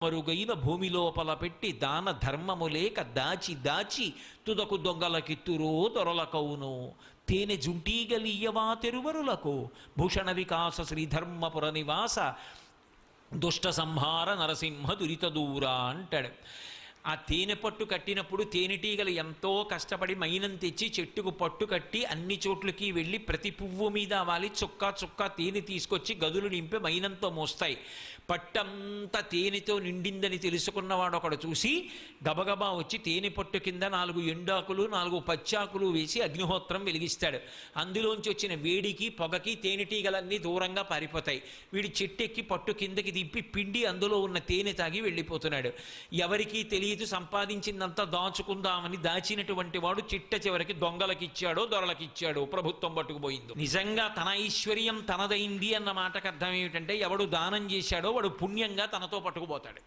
మరుగైన భూమి లోపల పెట్టి దాన ధర్మము లేక దాచి దాచి తుదకు దొంగలకిత్తురో దొరలకవును తేనె జుంటీగలియవా తెరువరులకు భూషణ వికాస శ్రీధర్మపుర నివాస దుష్ట సంహార నరసింహ దురిత దూరా అంటాడు. ఆ తేనె పట్టు కట్టినప్పుడు తేనెటీగలు ఎంతో కష్టపడి మైనం తెచ్చి చెట్టుకు పట్టు కట్టి అన్ని చోట్లకి వెళ్ళి ప్రతి పువ్వు మీద వాలి చుక్క చుక్క తేనె తీసుకొచ్చి గదులు నింపి మైనంతో మోస్తాయి. పట్టంతా తేనెతో నిండిందని తెలుసుకున్నవాడు ఒకడు చూసి గబగబా వచ్చి తేనె పట్టు కింద 4 ఎండాకులు 4 పచ్చాకులు వేసి అగ్నిహోత్రం వెలిగిస్తాడు. అందులోంచి వచ్చిన వేడికి పొగకి తేనెటీగలన్నీ దూరంగా పారిపోతాయి. వీడి చెట్టెక్కి పట్టు కిందకి దింపి పిండి అందులో ఉన్న తేనె తాగి వెళ్ళిపోతున్నాడు. ఎవరికీ తెలియదు సంపాదించిందంతా దాచుకుందామని దాచినటువంటి వాడు చిట్ట చివరికి దొంగలకిచ్చాడో దొరలకిచ్చాడో ప్రభుత్వం పట్టుకుపోయిందో. నిజంగా తన ఐశ్వర్యం తనదైంది అన్న మాటకు అర్థం ఏమిటంటే ఎవడు దానం చేశాడో వాడు పుణ్యంగా తనతో పట్టుకుపోతాడు.